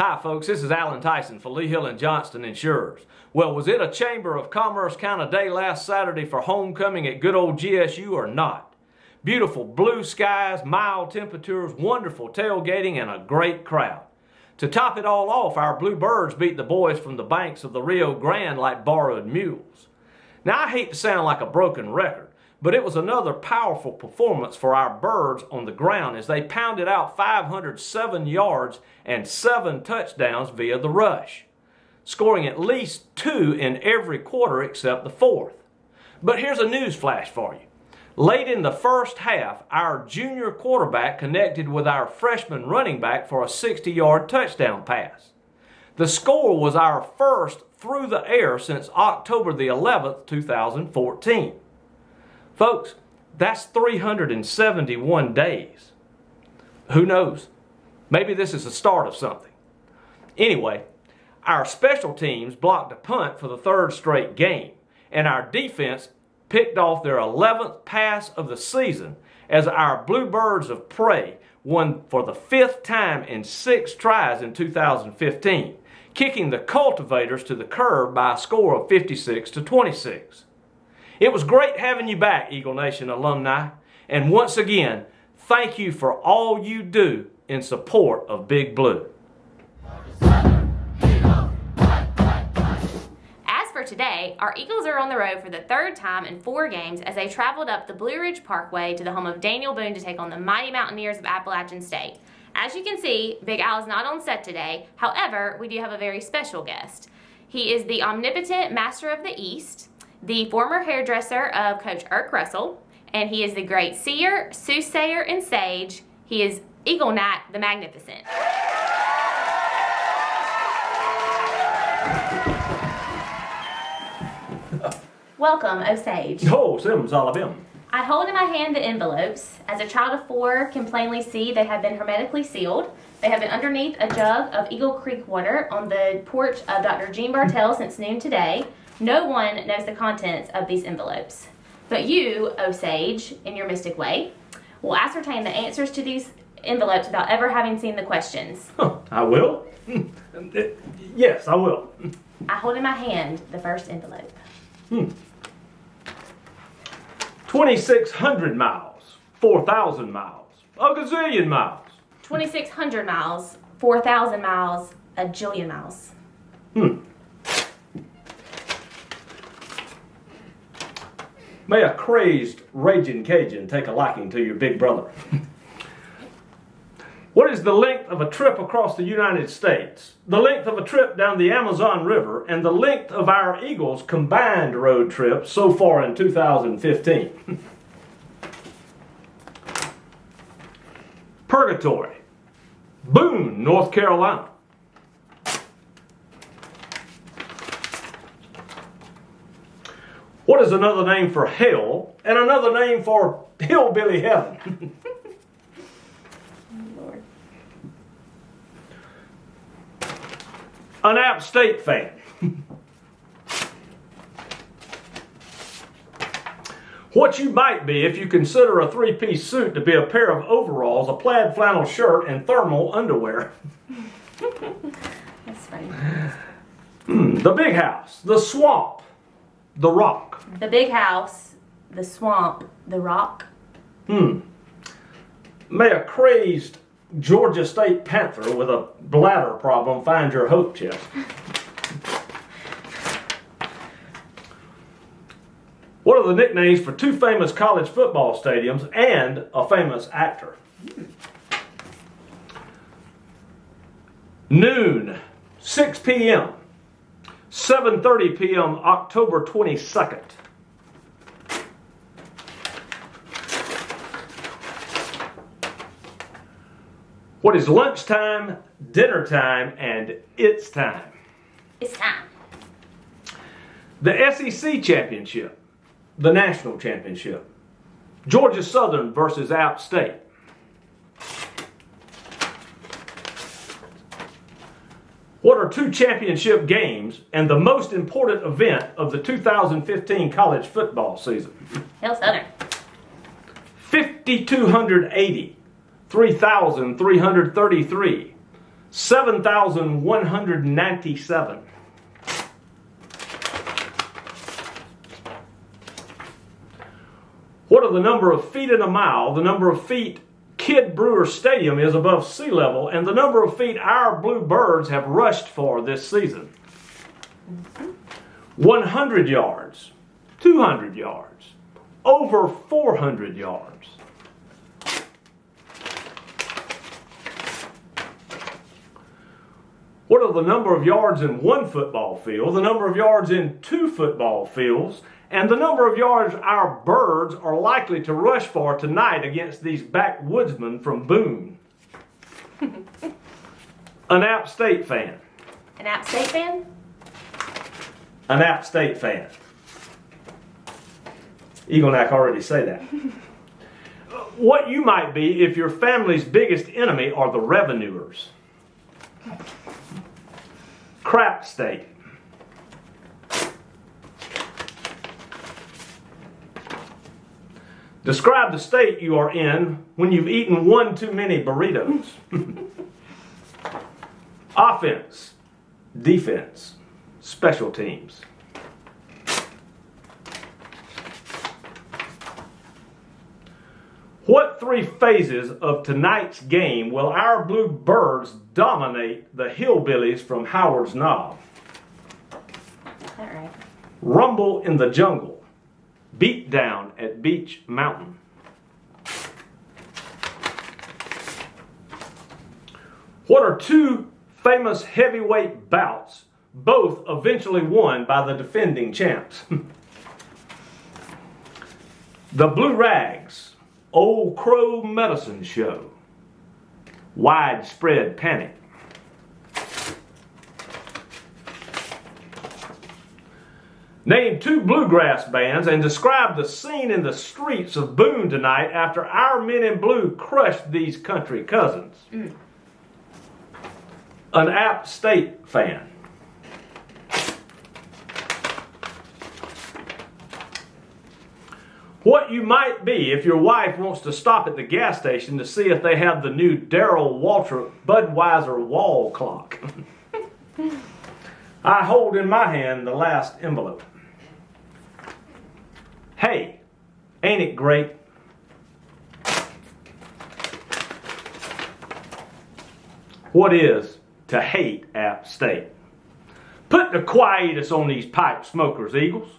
Hi folks, this is Alan Tyson for Lee Hill and Johnston Insurers. Well, was it a Chamber of Commerce kind of day last Saturday for homecoming at good old GSU or not? Beautiful blue skies, mild temperatures, wonderful tailgating, and a great crowd. To top it all off, our Bluebirds beat the boys from the banks of the Rio Grande like borrowed mules. Now, I hate to sound like a broken record, but it was another powerful performance for our Birds on the ground as they pounded out 507 yards and 7 touchdowns via the rush, scoring at least 2 in every quarter except the fourth. But here's a news flash for you. Late in the first half, our junior quarterback connected with our freshman running back for a 60-yard touchdown pass. The score was our first through the air since October the 11th, 2014. Folks, that's 371 days. Who knows? Maybe this is the start of something. Anyway, our special teams blocked a punt for the third straight game, and our defense picked off their 11th pass of the season as our Bluebirds of Prey won for the 5th time in 6 tries in 2015, kicking the Cultivators to the curb by a score of 56-26. It was great having you back, Eagle Nation alumni, and once again, thank you for all you do in support of Big Blue. As for today, our Eagles are on the road for the 3rd time in 4 games as they traveled up the Blue Ridge Parkway to the home of Daniel Boone to take on the mighty Mountaineers of Appalachian State. As you can see, Big Al is not on set today. However, we do have a very special guest. He is the omnipotent master of the East, the former hairdresser of Coach Irk Russell, and he is the great seer, soothsayer, and sage. He is Eagle Nat the Magnificent. Welcome, O Sage. Oh, Simsalabim. I hold in my hand the envelopes. As a child of 4 can plainly see, they have been hermetically sealed. They have been underneath a jug of Eagle Creek water on the porch of Dr. Jean Bartell since noon today. No one knows the contents of these envelopes. But you, O Sage, in your mystic way, will ascertain the answers to these envelopes without ever having seen the questions. I will? Yes, I will. I hold in my hand the first envelope. 2,600 miles, 4,000 miles, a gazillion miles. 2,600 miles, 4,000 miles, a jillion miles. May a crazed, raging Cajun take a liking to your big brother. What is the length of a trip across the United States, the length of a trip down the Amazon River, and the length of our Eagles' combined road trip so far in 2015? Purgatory, Boone, North Carolina. What is another name for hell and another name for hillbilly heaven? Lord. An App State fan. What you might be if you consider a 3-piece suit to be a pair of overalls, a plaid flannel shirt, and thermal underwear. That's funny. The big house, the swamp, the rock. The big house, the swamp, the rock. May a crazed Georgia State Panther with a bladder problem find your hope chest. What are the nicknames for 2 famous college football stadiums and a famous actor? Noon, 6 p.m., 7:30 p.m., October 22nd. What is lunchtime, dinner time, and it's time? It's time. The SEC Championship, the National Championship, Georgia Southern versus App State. What are 2 championship games and the most important event of the 2015 college football season? Hell Southern. 5,280, 3,333, 7,197. What are the number of feet in a mile, the number of feet Kidd Brewer Stadium is above sea level, and the number of feet our Blue Birds have rushed for this season? 100 yards, 200 yards, over 400 yards. What are the number of yards in one football field, the number of yards in two football fields, and the number of yards our Birds are likely to rush for tonight against these backwoodsmen from Boone? An App State fan. An App State fan? An App State fan. Eagle Neck already say that. What you might be if your family's biggest enemy are the revenuers. Crap State. Describe the state you are in when you've eaten one too many burritos. Offense, defense, special teams. What three phases of tonight's game will our Blue Birds dominate the hillbillies from Howard's Knob? All right. Rumble in the jungle. Beat down at Beach Mountain. What are two famous heavyweight bouts, both eventually won by the defending champs? The Blue Rags, Old Crow Medicine Show. Widespread panic. Name two bluegrass bands and describe the scene in the streets of Boone tonight after our men in blue crushed these country cousins. An App State fan. What you might be if your wife wants to stop at the gas station to see if they have the new Darrell Waltrip Budweiser wall clock. I hold in my hand the last envelope. Hey, ain't it great? What is to hate App State? Put the quietus on these pipe smokers, Eagles.